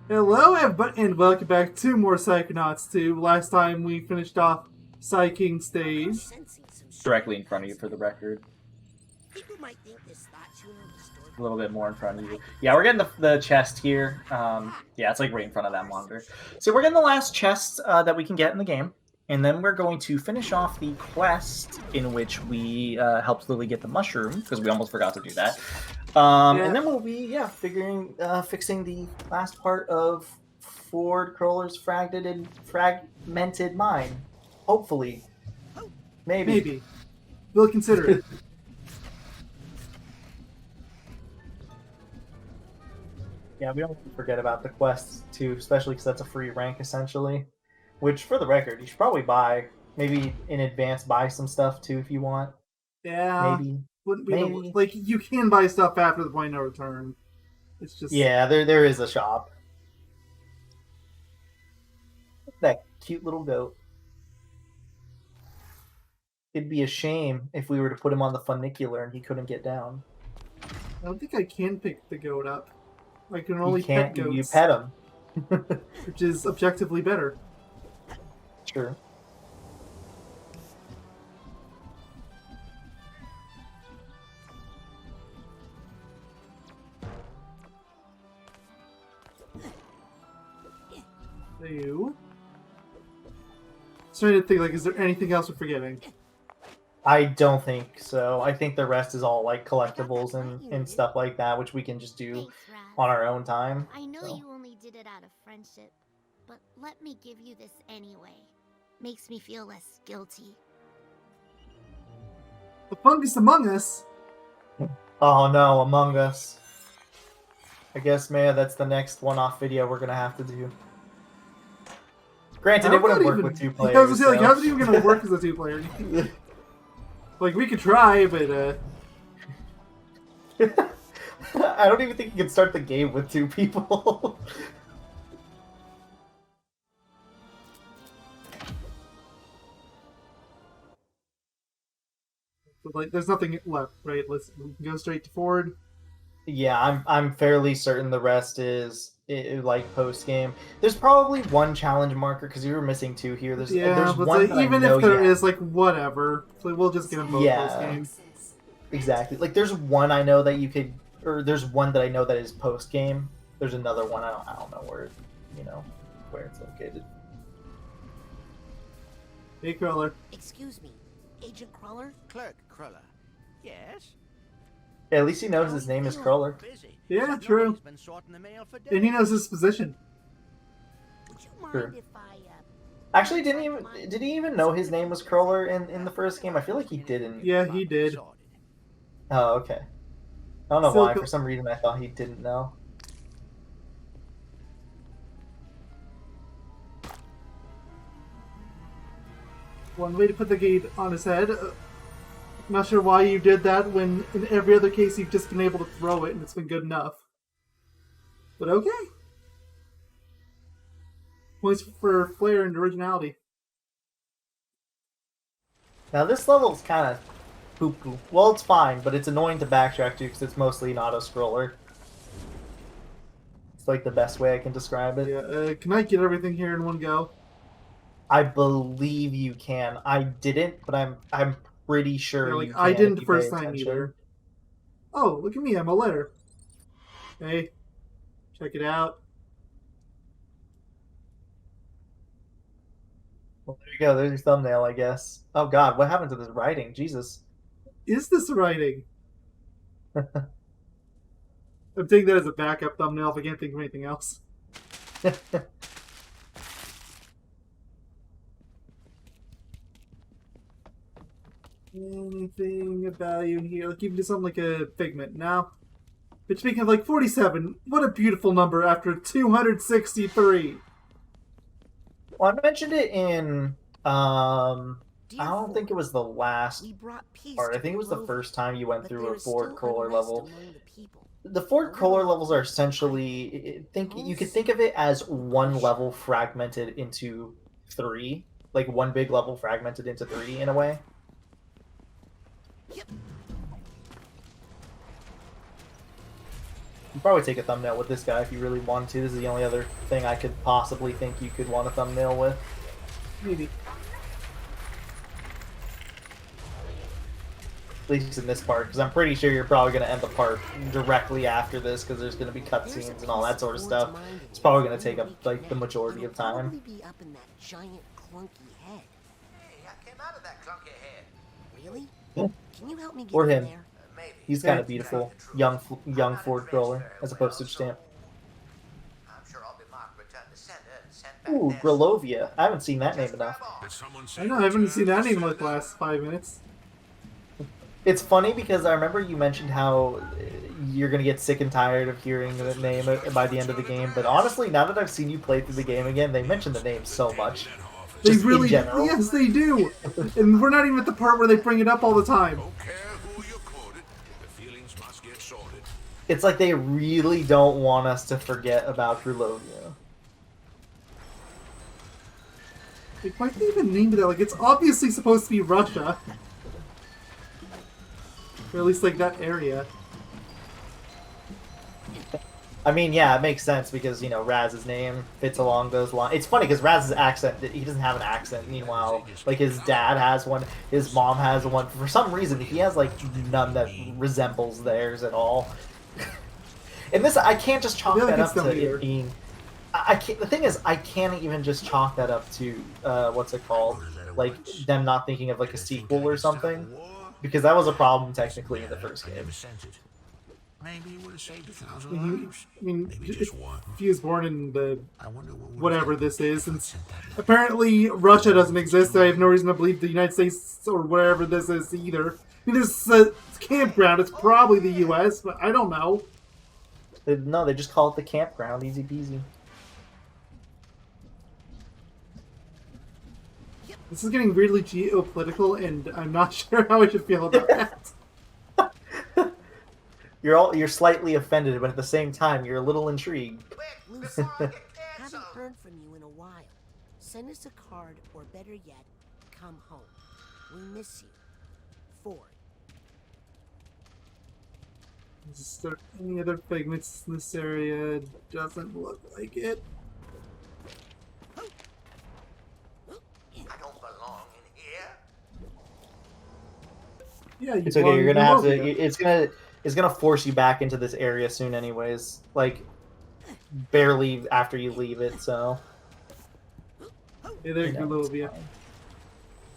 Hello, everybody, and welcome back to more Psychonauts 2. Last time we finished off Psyking stage. Directly in front of you for the record. A little bit more in front of you. Yeah, we're getting the chest here. Yeah, it's like right in front of that monitor. So we're getting the last chest that we can get in the game. And then we're going to finish off the quest in which we helped Lily get the mushroom, because we almost forgot to do that. And then we'll be, fixing the last part of Ford Crawler's fragmented mind. Hopefully. Maybe. We'll consider it. Yeah, we don't forget about the quests, too, especially because that's a free rank, essentially. Which, for the record, you should probably buy, maybe in advance, buy some stuff, too, if you want. Yeah. Maybe. Wouldn't be like, you can buy stuff after the point of no return. It's just... Yeah, there is a shop. That cute little goat. It'd be a shame if we were to put him on the funicular and he couldn't get down. I don't think I can pick the goat up. I can only pet goats. You pet him. Which is objectively better. Sure. Ew. Trying to think, like, is there anything else we're forgetting? I don't think so. I think the rest is all like collectibles and stuff like that, which we can just do on our own time. I know you only did it out of friendship, but let me give you this anyway. Makes me feel less guilty. The fungus among us? Oh no, Among Us. I guess, man, that's the next one-off video we're gonna have to do. Granted, it wouldn't work with two players. I was gonna say, like, how's it even gonna work as a two-player? Like, we could try, but, I don't even think you can start the game with two people. But, like, there's nothing left, right? We can go straight to Ford. Yeah, I'm fairly certain the rest is like post game. There's probably one challenge marker because you were missing two here. There's but one. Like, even if there is, like, whatever, so we'll just get them both post game. Exactly. Like, there's one I know that you could, or there's one that I know that is post game. There's another one I don't know where, where it's located. Hey, Crawler. Excuse me, Agent Crawler? Clerk Crawler. Yes? Yeah, at least he knows his name is Crawler. Yeah, true. And he knows his position. Would you mind Sure. if I, Actually, did he even know his name was Crawler in the first game? I feel like he didn't. Yeah, he did. Oh, okay. I don't know why. For some reason, I thought he didn't know. One way to put the gate on his head. Not sure why you did that when in every other case you've just been able to throw it and it's been good enough. But okay. Points for flair and originality. Now this level's kind of poo-poo. Well, it's fine, but it's annoying to backtrack to because it's mostly an auto-scroller. It's like the best way I can describe it. Yeah, can I get everything here in one go? I believe you can. I didn't, but I'm pretty sure you can. I didn't the first time either. Oh, look at me, I'm a letter. Hey, check it out. Well, there you go. There's your thumbnail, I guess. Oh god, what happened to this writing? Jesus. Is this writing? I'm taking that as a backup thumbnail if I can't think of anything else. Anything of value in here? Like, even do something like a figment. Now, but speaking of, like, 47, what a beautiful number after 263. Well, I mentioned it in, I don't think it was the last part. I think it was the first time you went through a Ford Crawler level. The Ford Crawler levels are essentially, you could think of it as one level fragmented into three. Like, one big level fragmented into three, in a way. You probably take a thumbnail with this guy if you really wanted to. This is the only other thing I could possibly think you could want a thumbnail with. Maybe. At least in this part, because I'm pretty sure you're probably going to end the part directly after this, because there's going to be cutscenes and all that sort of stuff. It's probably going to take up like the majority of time. Probably be up in that giant clunky head. Hey, I came out of that clunky head. Really? Yeah. Can you help me get Or in him. there? Maybe. He's kind of beautiful, young Ford crawler as a postage stamp. I'm sure I'll be marked return to sender and sent back Ooh, there. Grilovia. I haven't seen that name Just enough. grab on. I know, I haven't seen that name in like the last 5 minutes. It's funny because I remember you mentioned how you're gonna get sick and tired of hearing the name by the end of the game, but honestly, now that I've seen you play through the game again, they mention the name so much. They Just in really, general. yes, they do. And we're not even at the part where they bring it up all the time. Don't care who you quoted, the feelings must get sorted. It's like they really don't want us to forget about Grilovia. Like, why did they even name it that? Like, it's obviously supposed to be Russia. Or at least, like, that area. I mean, yeah, it makes sense because, you know, Raz's name fits along those lines. It's funny because Raz's accent, he doesn't have an accent. Meanwhile, like, his dad has one, his mom has one. For some reason, he has, like, none that resembles theirs at all. And this, I can't just chalk I feel like that it's up to still weird. it being... I can't, the thing is, I can't even just chalk that up to, what's it called? Like, them not thinking of, like, a sequel or something. Because that was a problem, technically, in the first I game. never sent it. Maybe it would have saved 1,000 lives. I mean, Maybe if just one. he was born in the I wonder what would whatever have this is, and happened if I'd sent that apparently Russia doesn't exist. I have no reason to believe the United States or wherever this is either. I mean, this is a campground. It's probably the U.S., but I don't know. No, they just call it the campground. Easy peasy. This is getting really geopolitical, and I'm not sure how I should feel about that. You're slightly offended, but at the same time, you're a little intrigued. Quick, Lucy, before I get haven't canceled. heard from you in a while. Send us a card, or better yet, come home. We miss you. Ford. Is there any other pigments in this area? Doesn't look like it. I don't belong in here. Yeah, you It's okay. belong You're in gonna have to. Grilovia. It's gonna force you back into this area soon, anyways. Like, barely after you leave it. So. Hey there, you know, it's Grilovia. fine.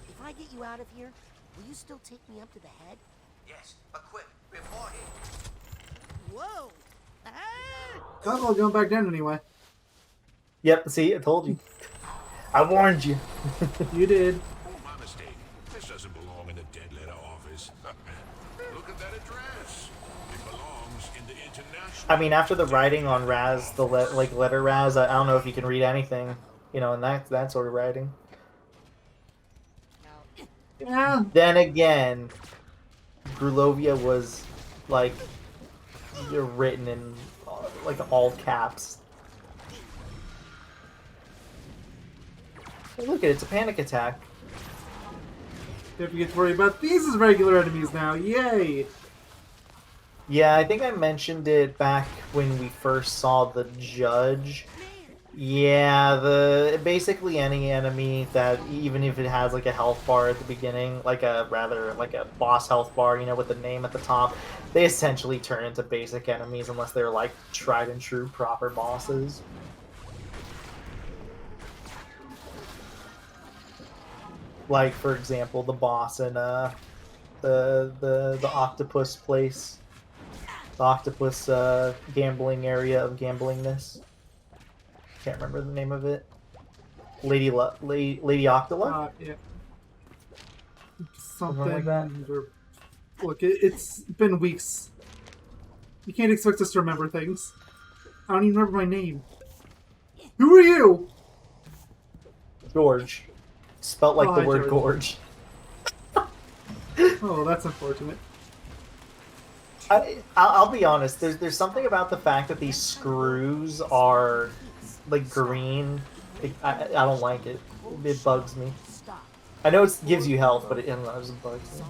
If I get you out of here, will you still take me up to the head? Yes, but quick, before he... Whoa! Ah! Oh, well, going back down anyway. Yep. See, I told you. I warned you. You did. Oh, my mistake. This doesn't belong in the dead letter office. Look at that address. It belongs in the international... I mean, after the writing on Raz, the letter Raz, I don't know if you can read anything, you know, in that sort of writing. Yeah. Then again, Grilovia was like written in like all caps. Hey, look at it, it's a panic attack. Don't forget to worry about these as regular enemies now. Yay! Yeah, I think I mentioned it back when we first saw the judge. Yeah, basically any enemy that, even if it has like a health bar at the beginning, like a boss health bar, you know, with the name at the top, they essentially turn into basic enemies unless they're like tried and true proper bosses. Like, for example, the boss in the octopus place, the octopus gambling area of gamblingness. Can't remember the name of it. Lady Octola? Yeah. Something like Something. that. Or, look, it's been weeks. You can't expect us to remember things. I don't even remember my name. Who are you? George. Spelt like Oh, the hi, word gorge. Oh, that's unfortunate. I'll be honest. There's something about the fact that these screws are like green. I don't like it. It bugs me. Stop. I know it gives you health, but it just bugs me.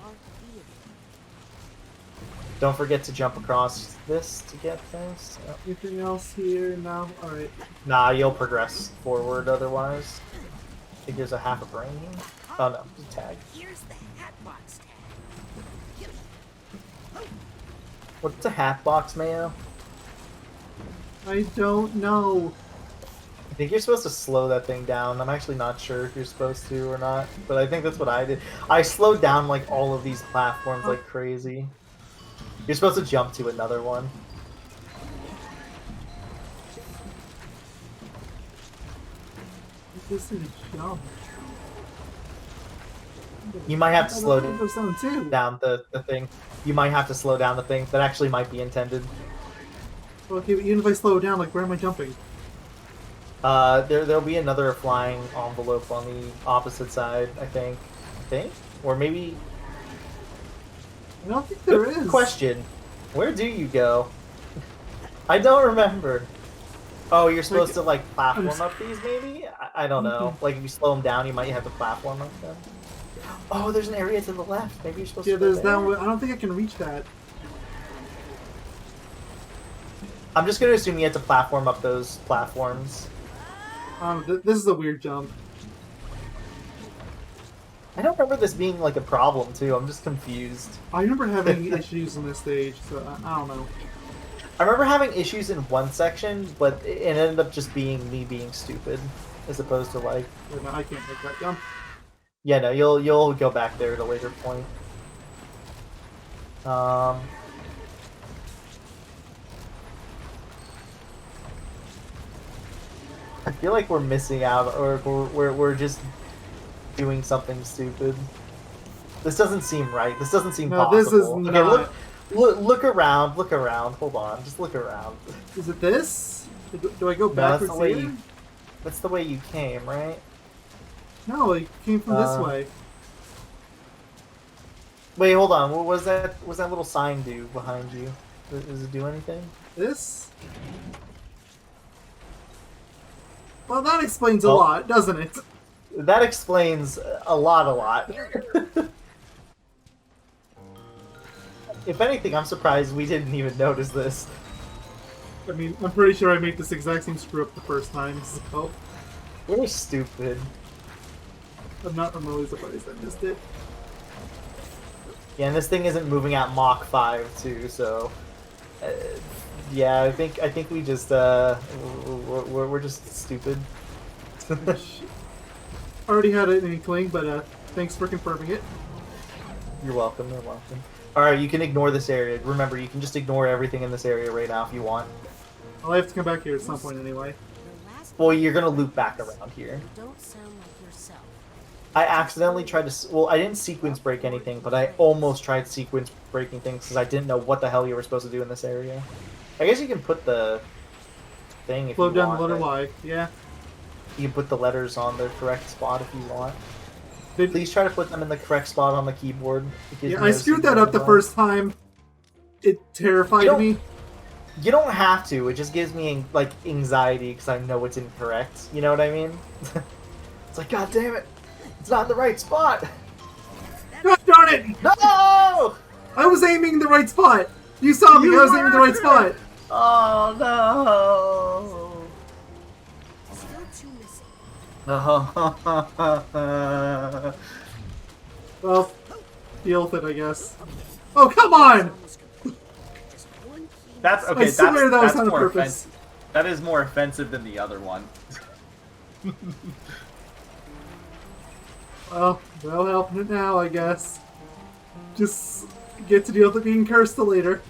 Czar Don't forget to jump across this to get this. Oh. Anything else here? No? Alright. Nah, you'll progress forward otherwise. I think there's a half a brain here. Oh no, it's a tag. Here's the Hatbox tag. What's a hat box, Mayo? I don't know. I think you're supposed to slow that thing down. I'm actually not sure if you're supposed to or not, but I think that's what I did. I slowed down like all of these platforms like crazy. You're supposed to jump to another one. This is a jump. You might have to slow There's something too. down the thing. You might have to slow down the thing. That actually might be intended. Okay, but even if I slow down, like, where am I jumping? There'll be another flying envelope on the opposite side, I think. Or maybe... I don't think there Good is. question. Where do you go? I don't remember. Oh, you're supposed to, like, platform up these, maybe? I don't know. Like, if you slow them down, you might have to platform up them. Oh, there's an area to the left. Maybe you're supposed Yeah, to go there's there. that one. I don't think I can reach that. I'm just gonna assume you have to platform up those platforms. This is a weird jump. I don't remember this being, like, a problem, too. I'm just confused. I remember having issues in this stage, so I don't know. I remember having issues in one section, but it ended up just being me being stupid, as opposed to, like... No, I can't make that jump. Yeah, no, you'll go back there at a later point. I feel like we're missing out, or we're just doing something stupid. This doesn't seem right. This doesn't seem No, possible. this is Okay, not. look around. Look around. Hold on. Just look around. Is it this? Do I go No, that's backwards the way here? you. That's the way you came, right? No, it came from this way. Wait, hold on. What was that? What's that little sign do behind you? Does it do anything? This? Well, that explains a Well- lot, doesn't it? That explains a lot. If anything, I'm surprised we didn't even notice this. I mean, I'm pretty sure I made this exact same screw up the first time, so We're stupid. I'm not remotely surprised I missed it. Yeah, and this thing isn't moving at Mach 5 too, so yeah, I think we just we're just stupid. Already had an inkling, but thanks for confirming it. You're welcome. You're welcome. All right, you can ignore this area. Remember, you can just ignore everything in this area right now if you want. I'll have to come back here at some point anyway. Your last Well, you're gonna loop back around here. don't sound like yourself. I accidentally tried to. Well, I didn't sequence break anything, but I almost tried sequence breaking things because I didn't know what the hell you were supposed to do in this area. I guess you can put the thing if Slow you down want. the letter right? Y. Yeah. You can put the letters on the correct spot if you want. Did- Please try to put them in the correct spot on the keyboard. because Yeah, you I know screwed that up the sequence first time. It terrified You don't- me. You don't have to. It just gives me like anxiety because I know it's incorrect. You know what I mean? It's like, God damn it, it's not in the right spot. God darn it! No! I was aiming in the right spot! You saw me, You I was aiming in the right were! spot! Oh no! Still two missing. Well, deal with it, I guess. Oh, come on! Almost complete. Just one key. That's okay. I swear that was that's on more purpose. offensive. That is more offensive than the other one. Well, no helping it now, I guess. Just get to deal with it being cursed till later.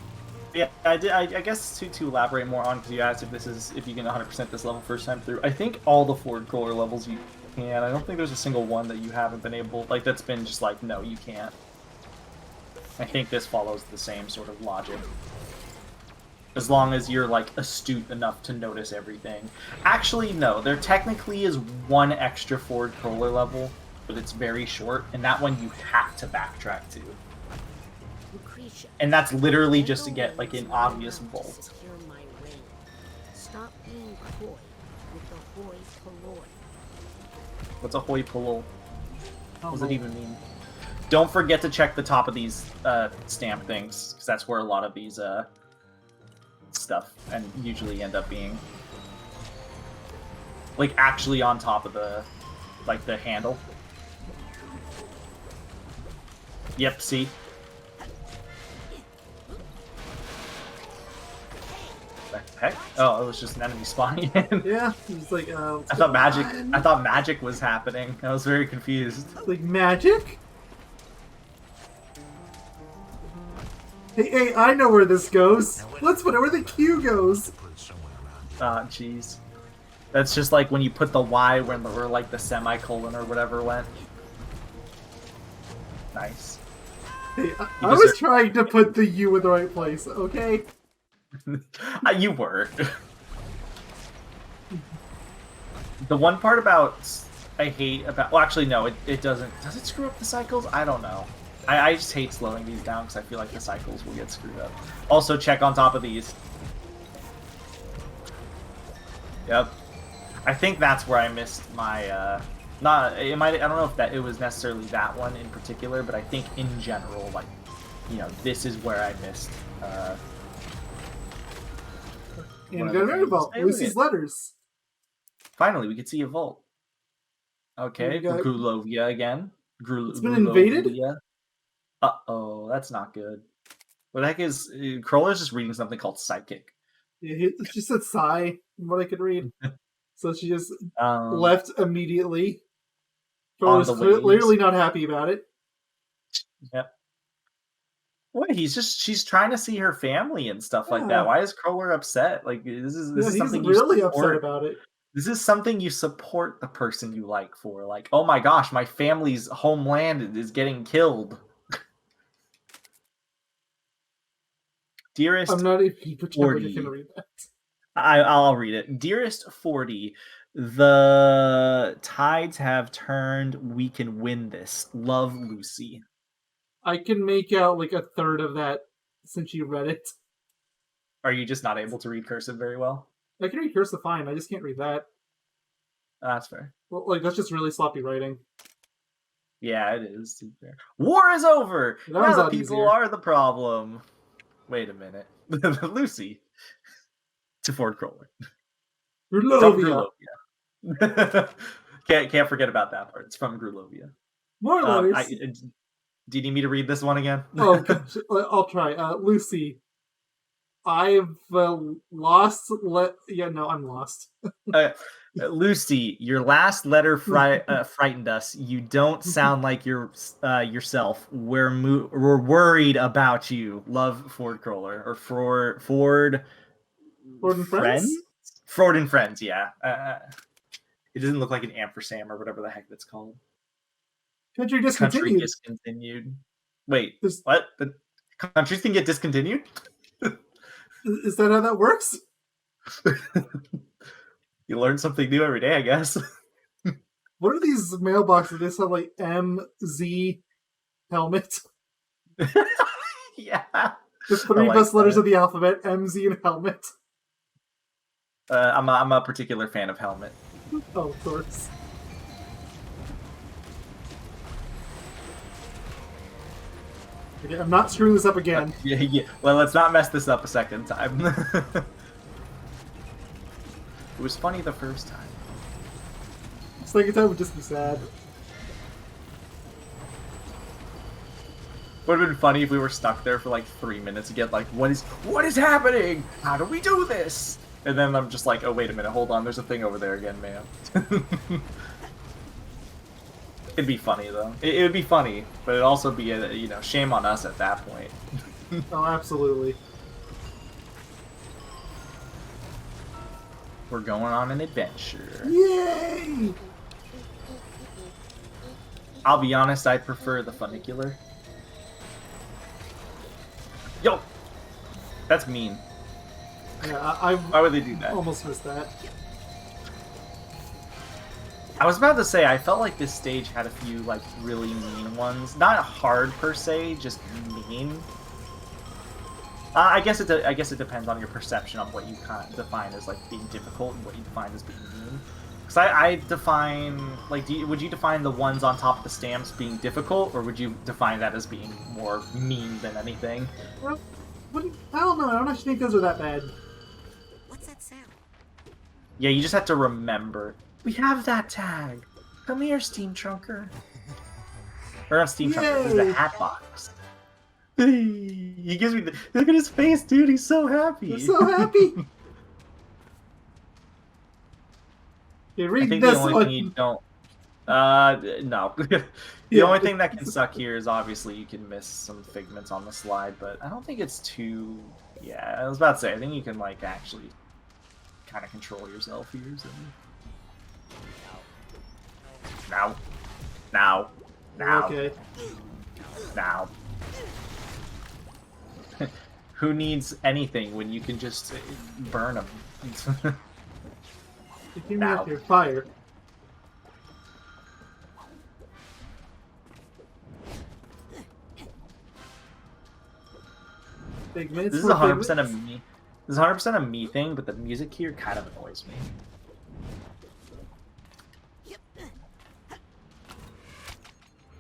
Yeah, I guess to elaborate more on, because you asked if you can 100% this level first time through. I think all the forward crawler levels you can. I don't think there's a single one that you haven't been able, like, that's been just like, no, you can't. I think this follows the same sort of logic. As long as you're, like, astute enough to notice everything. Actually, no, there technically is one extra forward crawler level, but it's very short, and that one you have to backtrack to. Lucretia. And that's literally just to get, like, an obvious bolt. Secure my ring. Stop being coy with the hoi polloi. What's a hoi polloi? What does it even mean? Don't forget to check the top of these stamp things, because that's where a lot of these stuff and usually end up being. Like, actually on top of the, like, the handle. Yep, see? What the heck? Oh, it was just an enemy spawning in. Yeah, it's like, I thought magic was happening. I was very confused. like magic? Hey, I know where this goes. Let's put it where the Q goes. Put someone around you. Ah, jeez. That's just like when you put the Y when or like the semicolon or whatever went. Nice. Hey, I was trying to put the U in the right place, okay? You were. The one part about I hate about well actually no it doesn't does it screw up the cycles? I don't know. I just hate slowing these down because I feel like the cycles will get screwed up. Also check on top of these. Yep. I think that's where I missed my not it might I don't know if that it was necessarily that one in particular, but I think in general, like, you know, this is where I missed And go to about Lucy's letters. Finally, we could see a vault. Okay, We got- Grulovia again. It's been invaded? Uh-oh, that's not good. What the heck is... Crowler's just reading something called Psychic. Yeah, she said sigh, from what I could read. So she just Left. left immediately. On Was the waves. clearly not happy about it. Yep. What? She's trying to see her family and stuff like Yeah. that. Why is Crowler upset? Like, this is He's something really you upset support. about it. This is something you support the person you like for. Like, oh my gosh, my family's homeland is getting killed. Dearest, I'm not even pretending I 40. can read that. I'll read it. Dearest 40, the tides have turned. We can win this. Love, Lucy. I can make out like a third of that since you read it. Are you just not able to read cursive very well? I can read cursive fine, I just can't read that. That's fair. Well, like, that's just really sloppy writing. Yeah, it is. To be fair. War is over! That was a Now the lot people easier. are the problem. Wait a minute. Lucy. To Ford Crowler. From Grulovia. Grulovia. Can't forget about that part. It's from Grulovia. More letters. Do you need me to read this one again? Oh, gosh. I'll try. Lucy. I've lost... Yeah, no, I'm lost. Lucy, your last letter frightened us. You don't sound like yourself. We're worried about you. Love, Ford Crowler. Or Ford and Friends? Ford and Friends, yeah. It doesn't look like an ampersand or whatever the heck that's called. Country Country discontinued. discontinued. Wait, There's- what? The countries can get discontinued? Is that how that works? You learn something new every day, I guess. What are these mailboxes? They sound like MZ helmet. Yeah. The three like best letters that. of the alphabet, MZ and helmet. I'm a particular fan of Helmet. Oh, of course. Okay, I'm not screwing this up again. Yeah. Well, let's not mess this up a second time. It was funny the first time. Second time would just be sad. Would have been funny if we were stuck there for like 3 minutes again. Like, what is happening? How do we do this? And then I'm just like, oh wait a minute, hold on. There's a thing over there again, man. It'd be funny though. It would be funny, but it'd also be a shame on us at that point. Oh, absolutely. We're going on an adventure. Yay! I'll be honest, I prefer the funicular. Yo! That's mean. Yeah, I Why would they do that? almost missed that. I was about to say, I felt like this stage had a few, like, really mean ones. Not hard, per se, just mean. I guess it depends on your perception of what you kind of define as, like, being difficult and what you define as being mean. Because I define, like, would you define the ones on top of the stamps being difficult, or would you define that as being more mean than anything? Well, I don't know. I don't actually think those are that bad. What's that sound? Yeah, you just have to remember. We have that tag. Come here, Steam Trunker. Or not Steam Trunker, it's the Yay! hat box. He gives me the... Look at his face, dude. He's so happy. I'm so happy. Okay, I read think this the only one. thing you don't... no. The Yeah. only thing that can suck here is obviously you can miss some figments on the slide, but I don't think it's too... Yeah, I was about to say, I think you can, like, actually kind of control yourself here. So... Now. Now. Now. Okay. Now. Who needs anything when you can just burn them? Give me Now. up your fire. Figments. This is 100% a me. This is 100% a me thing, but the music here kind of annoys me.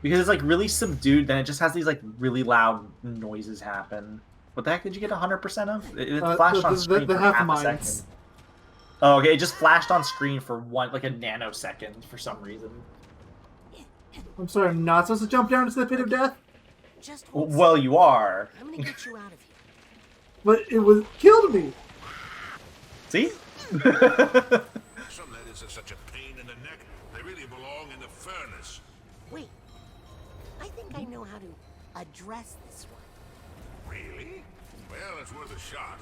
Because it's like really subdued, then it just has these like really loud noises happen. What the heck did you get 100% of? It flashed on screen the for half half a mines. second. Oh, okay, it just flashed on screen for like a nanosecond for some reason. I'm sorry, I'm not supposed to jump down into the pit of death? Just hold Well, you are. still. I'm gonna get you out of here. But it was killed me! See? Some letters are such a pain in the neck, they really belong in the furnace. Wait. I think I know how to address this one. Really? Well, it's worth a shot.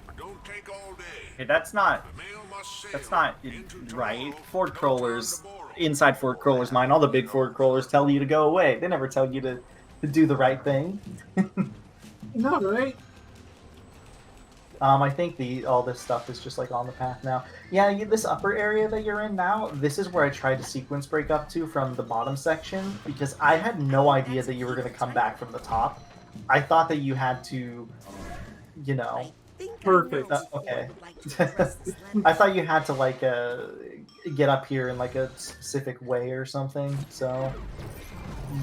But don't take all day. Hey, that's not. The mail must sail That's not into right. tomorrow. Ford Don't crawlers, turn to borrow. inside Ford crawlers mine, all the big Ford crawlers tell you to go away. They never tell you to do the right thing. No, right? I think all this stuff is just like on the path now. Yeah, this upper area that you're in now, this is where I tried to sequence break up to from the bottom section, because I had no idea that you were going to come back from the top. I thought that you had to, you know... I think Perfect. I know Okay. who would like to address this letter. I thought you had to, like, get up here in, like, a specific way or something, so...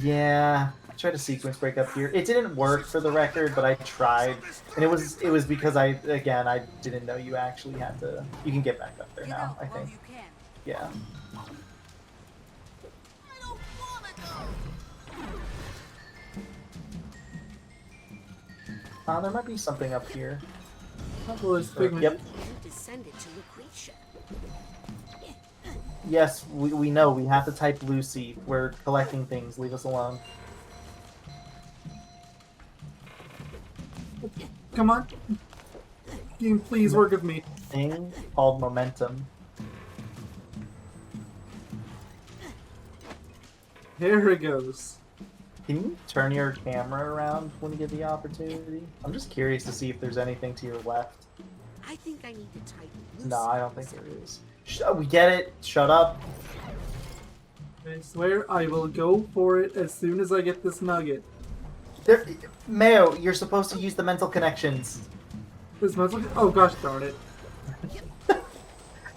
Yeah, I tried to sequence break up here. It didn't work for the record, but I tried. And it was because I didn't know you actually had to... You can get back up there now, I think. Yeah. There might be something up here. Well, there's figments. Yep. You descended to Lucretia. Yes, we know. We have to type Lucy. We're collecting things. Leave us alone. Come on. Game, please work with me. Thing called momentum. Here it goes. Can you turn your camera around when you get the opportunity? I'm just curious to see if there's anything to your left. I think I need to type Lucy. No, I don't think there is. We get it. Shut up. I swear I will go for it as soon as I get this nugget. Mayo, you're supposed to use the mental connections. This mental. Oh gosh darn it.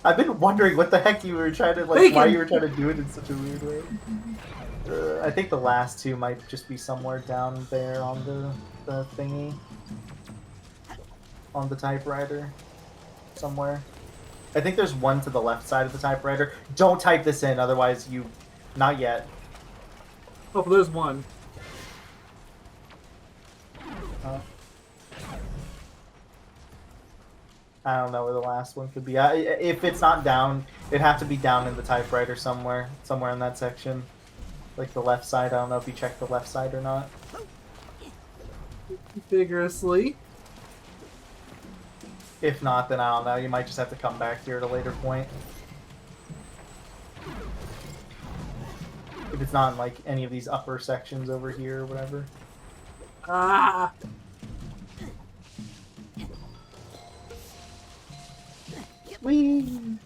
I've been wondering what the heck you were trying to, like, Bacon! why you were trying to do it in such a weird way. I think the last two might just be somewhere down there on the thingy. On the typewriter. Somewhere. I think there's one to the left side of the typewriter. Don't type this in, otherwise you... Not yet. Oh, there's one. I don't know where the last one could be. If it's not down, it'd have to be down in the typewriter somewhere. Somewhere in that section. Like the left side. I don't know if you checked the left side or not. Vigorously. If not, then I don't know. You might just have to come back here at a later point. If it's not in, like, any of these upper sections over here or whatever. Ah! Whee!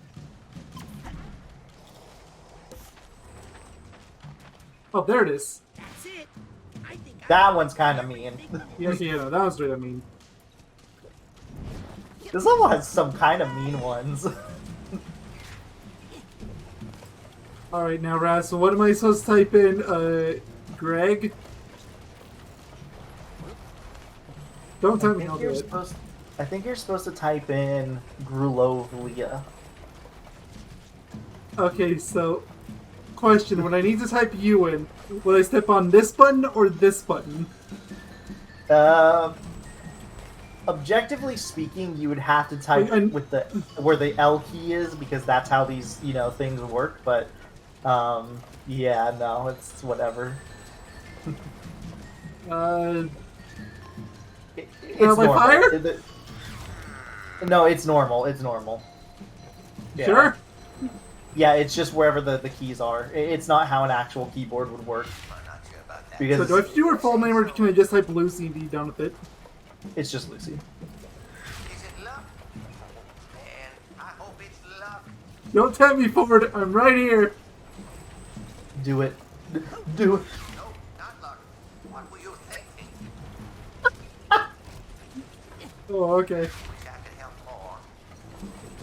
Oh, there it is. That's it. I think That one's kind of mean. Yes, yeah, no, that was what I mean. This level has some kind of mean ones. Alright, now Raz, so what am I supposed to type in? Greg? Don't tell me I'll do it. I think you're supposed to type in Grulovlia. Okay, so question, when I need to type U in, will I step on this button or this button? Objectively speaking, you would have to type And- with the where the L key is, because that's how these things work. But yeah, no, it's whatever. It's my normal. fire? No, it's normal. It's normal. Yeah. Sure? Yeah, it's just wherever the keys are. It's not how an actual keyboard would work. I'm not sure about that. Because So do I have to do her full name or can I just type Lucy and be done with it? it's just Lucy. Is it luck? Man, I hope it's luck. Don't tempt me forward, I'm right here! Do it. Do it. No, not luck. What were you thinking? Oh, okay. Wish I could help more.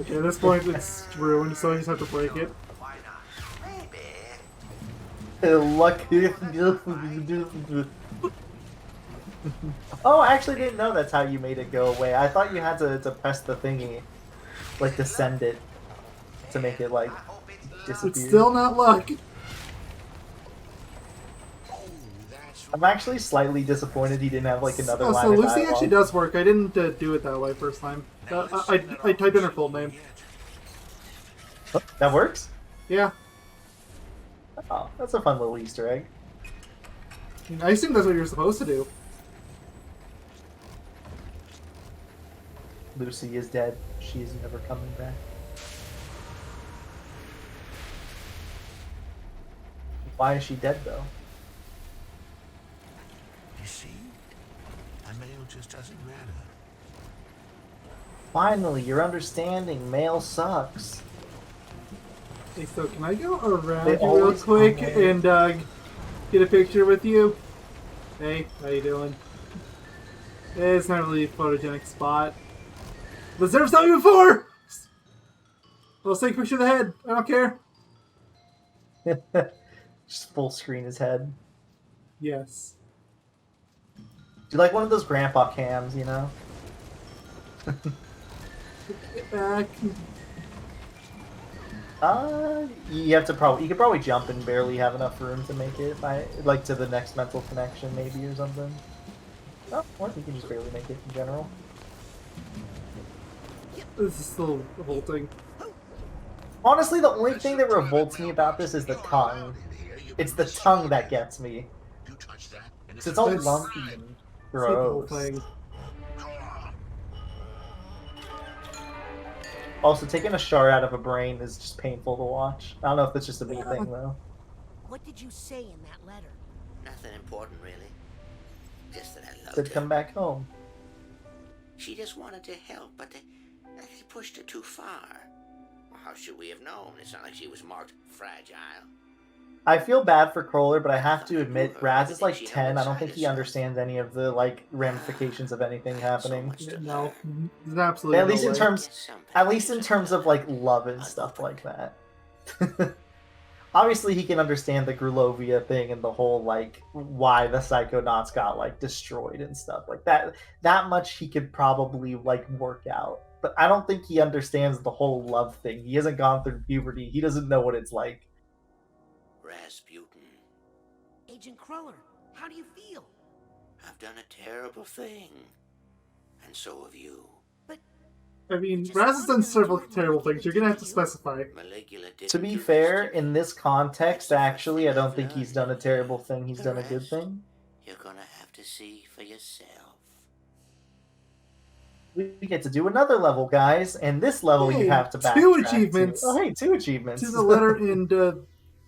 Okay, at this point it's ruined, so I just have to break it. Why not? Maybe. Lucky. Oh, I actually didn't know that's how you made it go away. I thought you had to press the thingy, like to send it, to make it like I hope it's luck. disappear. It's still not luck. Oh, that's I'm actually slightly disappointed he didn't have like another Oh, line so of Lucy dialogue. actually does work. I didn't do it that way first time. I typed in her full name. That works? Yeah. Oh, that's a fun little Easter egg. I assume that's what you're supposed to do. Lucy is dead. She is never coming back. Why is she dead though? You see? A male just doesn't matter. Finally, you're understanding. Male sucks. Hey, so can I go around They you real always quick come in. and get a picture with you? Hey, how you doing? It's not really a photogenic spot. But there's something before! Let's take a picture of the head. I don't care. Just full screen his head. Yes. Do you like one of those grandpa cams, you know? Get back. You have to you could probably jump and barely have enough room to make it. Like to the next mental connection, maybe, or something. Oh, or you can just barely make it in general. This is still revolting. Honestly, the only thing that revolts me about this is the tongue. It's the tongue that gets me. You touch that, and It's all That's- lumpy and It's like the whole gross. thing. Also, taking a shard out of a brain is just painful to watch. I don't know if that's just a me thing, though. What did you say in that letter? Nothing important, really. Just that I loved Said her. come back home. She just wanted to help, but they pushed her too far. Well, how should we have known? It's not like she was marked fragile. I feel bad for Crawler, but I have to admit, Raz is like 10. I don't think he understands any of the like ramifications of anything happening. No, there's absolutely At least no in way. terms, of like love and stuff like that. Obviously, he can understand the Grulovia thing and the whole like why the Psychonauts got like destroyed and stuff like that. That much he could probably like work out. But I don't think he understands the whole love thing. He hasn't gone through puberty. He doesn't know what it's like. Rasputin, Agent Cruller, how do you feel? I've done a terrible thing. And so have you. I mean, Raz has done several terrible things. You're gonna have to specify. Maligula didn't To be do fair, this. in this context, actually, I don't think he's done a terrible thing. He's done a good thing. You're gonna have to see for yourself. We get to do another level, guys, and this level Hey, you have to backtrack two to. achievements. Oh, hey, 2 achievements. To the letter and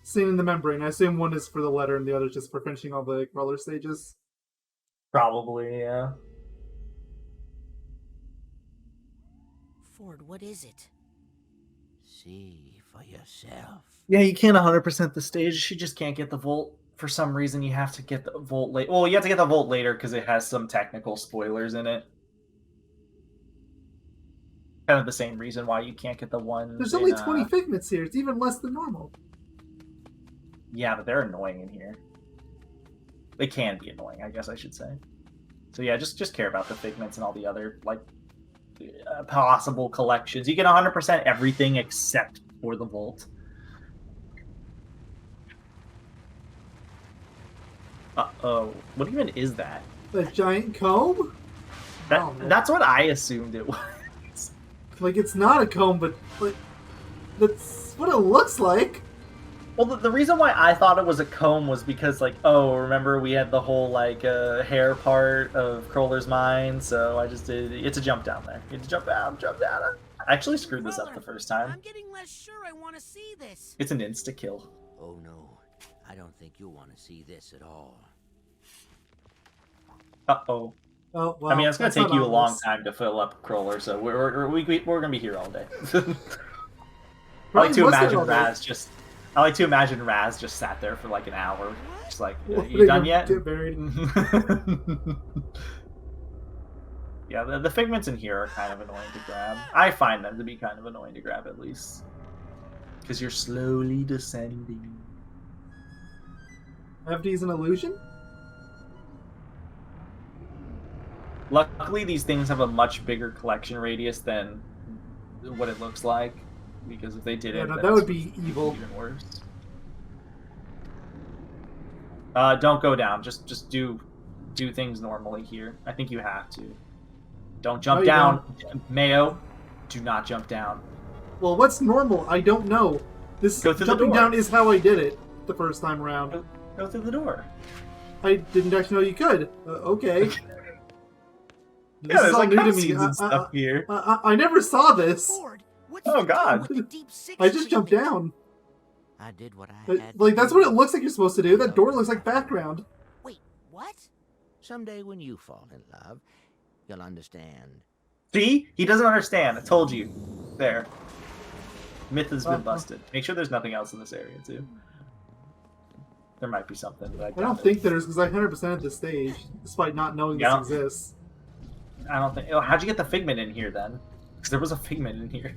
seeing in the membrane. I assume one is for the letter and the other is just for finishing all the roller stages. Probably, yeah. Ford, what is it? See for yourself. Yeah, you can't 100% the stage. She just can't get the Volt. For some reason, you have to get the Volt later. Well, you have to get the Volt later because it has some technical spoilers in it. Kind of the same reason why you can't get the one. There's only 20 figments here. It's even less than normal. Yeah, but they're annoying in here. They can be annoying, I guess I should say. So yeah, just care about the figments and all the other like possible collections. You get 100% everything except for the Volt. Uh-oh. What even is that? A giant comb? That's what I assumed it was. Like, it's not a comb, but like, that's what it looks like. Well, the reason why I thought it was a comb was because, like, oh, remember we had the whole, like, hair part of Crowler's mind, so I just did... It's a jump down there. You have to jump down. I actually screwed this up the first time. I'm getting less sure I want to see this. It's an insta-kill. Oh no, I don't think you'll want to see this at all. Uh-oh. Oh, well, I mean, it's going to take you a long obvious. time to fill up Crowler, so we're going to be here all day. I Probably like to was there imagine all day. Raz just sat there for like an hour. Just like, Well, you done they yet? Get buried. Yeah, the figments in here are kind of annoying to grab. I find them to be kind of annoying to grab, at least. Because you're slowly descending. I have to use an illusion? Luckily, these things have a much bigger collection radius than what it looks like. Because if they didn't, Yeah, no, then that it's would be evil. even worse. Don't go down. Just do things normally here. I think you have to. Don't jump you down. Mayo, do not jump down. Well, what's normal? I don't know. This Go through the jumping door. down is how I did it the first time around. Go through the door. I didn't actually know you could. Okay. This Yeah, is there's all like new to me. cutscenes and stuff here. I never saw this. Ford, what's Oh, the God. deal with the deep six I just jumped treatment? down. I did what I But, had like, to that's do. what it looks like you're supposed to do. That door looks like background. Wait, what? Someday when you fall in love, you'll understand. See? He doesn't understand. I told you. There. Myth has been Uh-huh. busted. Make sure there's nothing else in this area, too. There might be something, but I I doubt don't it. think there's, because I 100% this stage, despite not knowing Yeah. this exists. I don't think... Oh, how'd you get the figment in here, then? Because there was a figment in here.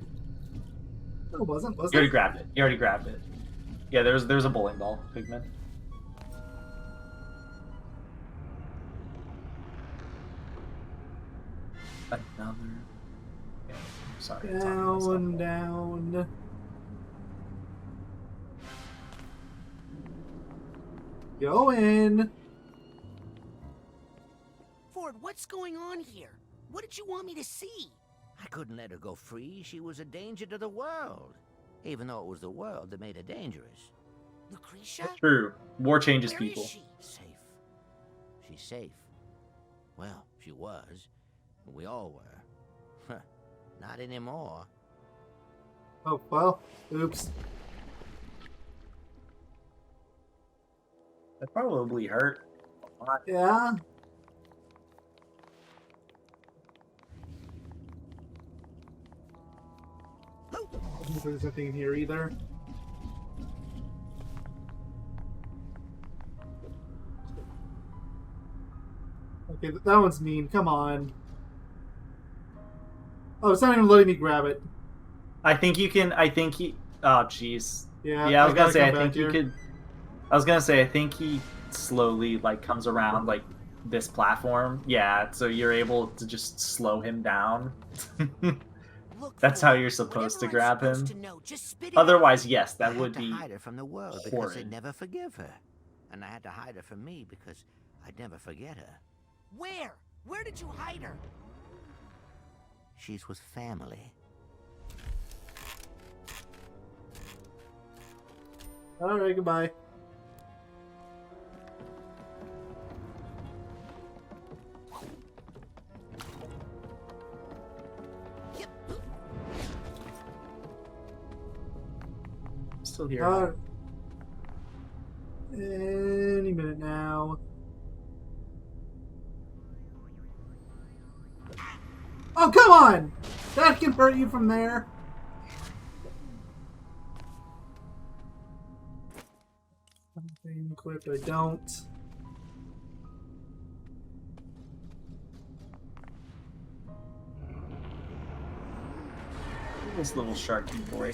No, it wasn't. Was You already it? grabbed it. You already grabbed it. Yeah, there's a bowling ball figment. Another... Yeah, sorry. I'm talking to myself. Down. Go in. Ford, what's going on here? What did you want me to see? I couldn't let her go free. She was a danger to the world. Even though it was the world that made her dangerous. Lucretia? True. War changes Where is people. she? Safe. She's safe. Well, she was. We all were. Huh. Not anymore. Oh, well. Oops. That probably hurt a lot. Yeah. I don't think there's nothing in here either. Okay, that one's mean. Come on. Oh, it's not even letting me grab it. I think you can. I think he. Oh, jeez. Yeah. Yeah, I was gonna gotta say. I come think back you here. could. I was gonna say. I think he slowly like comes around like this platform. Yeah, so you're able to just slow him down. Look, That's Ford, how you're supposed to whatever I'm grab him. supposed to know, just spit it Otherwise, out. yes, I that had would to be hide her from the world because horrid. they'd never forgive her. And I had to hide her from me because I'd never forget her. Where? Where did you hide her? She's with family. Alright, goodbye. still here. Any minute now. Oh, come on! That can hurt you from there. Something equipped, I don't. This little sharky boy.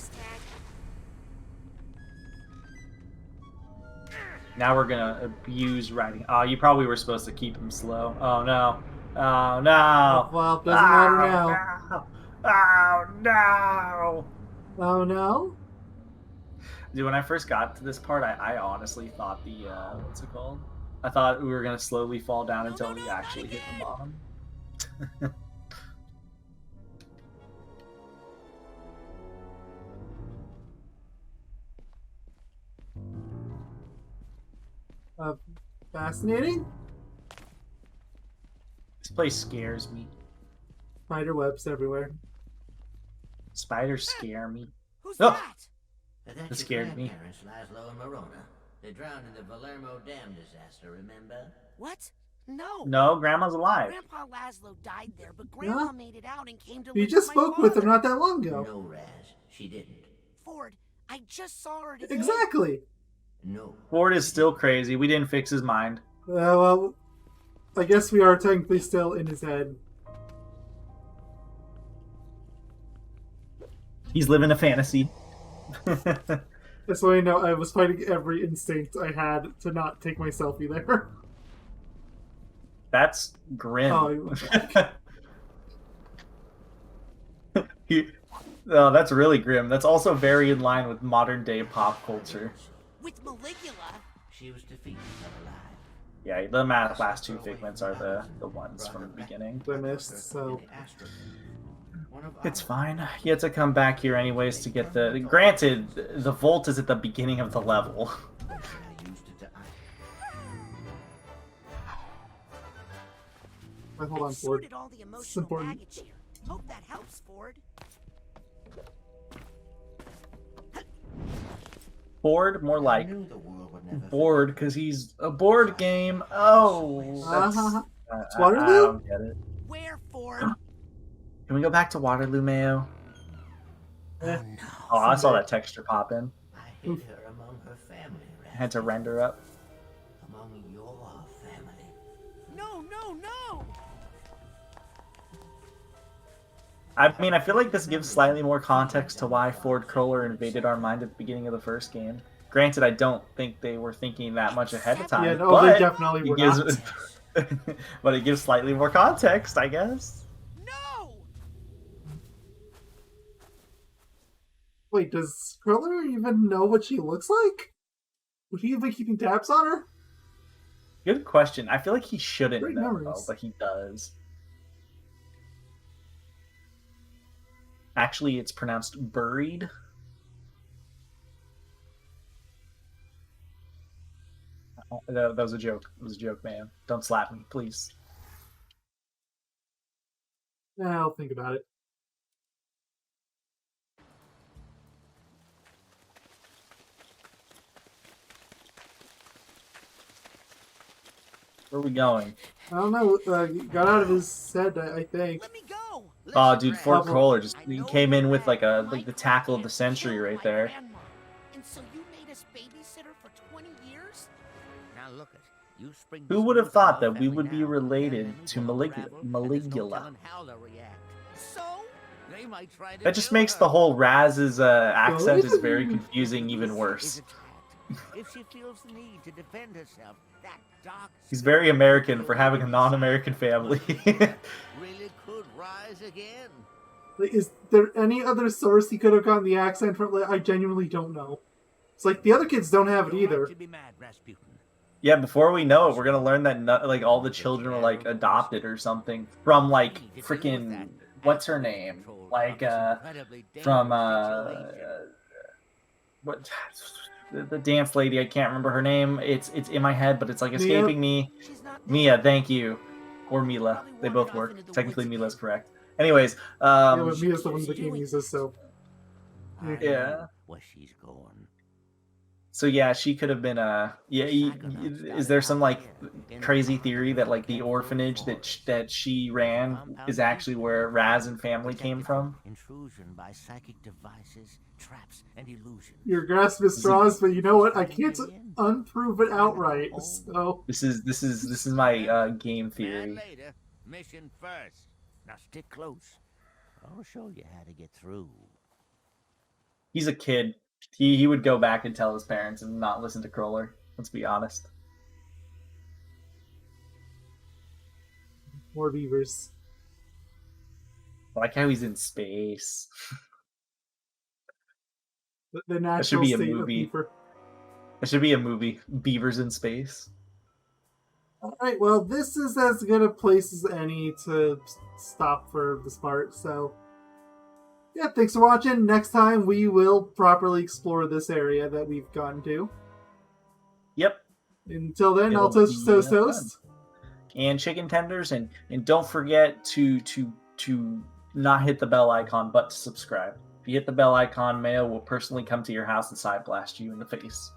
Now we're gonna abuse riding. Oh, you probably were supposed to keep him slow. Oh no. Oh no. Well, doesn't matter now. No. Oh no. Oh no? Dude, when I first got to this part, I honestly thought the what's it called? I thought we were gonna slowly fall down until we actually hit the bottom. Fascinating? This place scares me. Spider webs everywhere. Spiders scare me. Who's Oh! that? That's That your scared me. grandparents, Laszlo and Morona. They drowned in the Palermo Dam disaster, remember? What? No. No, Grandma's alive. Grandpa Laszlo died there, but Grandma Yeah. made it out and came to You live just with my spoke with her father. not that long ago. No, Raz, she didn't. Ford, I just saw her today. Exactly. No. Ford is still crazy. We didn't fix his mind. Well, I guess we are technically still in his head. He's living a fantasy. That's why I know I was fighting every instinct I had to not take my selfie there. That's grim. Oh, you went back. Oh, that's really grim. That's also very in line with modern day pop culture. With Maligula? She was defeated but alive. Yeah, the last two figments are the ones from the beginning. I missed, so... It's fine. You have to come back here anyways to get the... Granted, the vault is at the beginning of the level. Wait, hold on, I've Ford. sorted all the It's emotional important. baggage here. Hope that helps, Ford. Bored? More like I knew the world would never bored, because he's a board game. Oh, that's... It's I Waterloo? don't get it. Where, Ford? Can we go back to Waterloo, Mayo? Oh no. Oh, I saw that texture pop in. I hid her among her family, I had to render up. among your family. No, no, no! I mean, I feel like this gives slightly more context to why Ford Cruller invaded our mind at the beginning of the first game. Granted, I don't think they were thinking that much ahead of time, Yeah, no, but they definitely were it gives, not. but it gives slightly more context, I guess. No! Wait, does Cruller even know what she looks like? Would he have been keeping tabs on her? Good question. I feel like he shouldn't Great know, though, memories. but he does. Actually, it's pronounced buried. That was a joke. It was a joke, man. Don't slap me, please. I'll think about it. Where are we going? I don't know. Got out of his head, I think. Let me go! Oh, dude, Ford Listen, Cruller just I he know came in with Brad like the might tackle of and the century kill right my there. grandma. And so you made us babysitter for 20 years? Now look it. You spring Who would have this thought news that to we our would be family now, related and then to we'll unravel, and there's no Maligula? telling how they'll react. So? They might try to That just kill makes her. the whole Raz's accent is very Good. confusing even Is worse. attacked. If she feels the need to defend herself, that dark He's very American for having a non-American family. really could rise again. Like, is there any other source he could have gotten the accent from? Like, I genuinely don't know. It's like the other kids don't have it You're either. right to be mad, Rasputin. Yeah, before we know it, we're gonna learn that like all the children were like adopted or something from like freaking what's her name? Like from what the dance lady? I can't remember her name. It's in my head, but it's like escaping me. She's not Mia, thank you, or Mila. They both work. Technically, Mila's correct. Anyways, Yeah, but Mia's the one the game uses, so. I Yeah. know where she's going. So yeah, she could have been is there some like crazy theory that like the orphanage that she ran is actually where Raz and family came from? Intrusion by psychic devices, traps, and illusions. You're grasping at straws, but you know what? I can't unprove it outright, so. This is my game Man theory. later, mission first. Now stick close. I'll show you how to get through. He's a kid. He would go back and tell his parents and not listen to Cruller. Let's be honest. More beavers. I like how he's in space. The That should natural be a state of movie. beaver. It should be a movie. Beavers in space. Alright, well, this is as good a place as any to stop for this part, so... Yeah, thanks for watching. Next time we will properly explore this area that we've gotten to. Yep. Until then, It'll I'll toast, be, toast, fun. toast. And chicken tenders, and don't forget to not hit the bell icon, but to subscribe. If you hit the bell icon, Mayo will personally come to your house and side blast you in the face.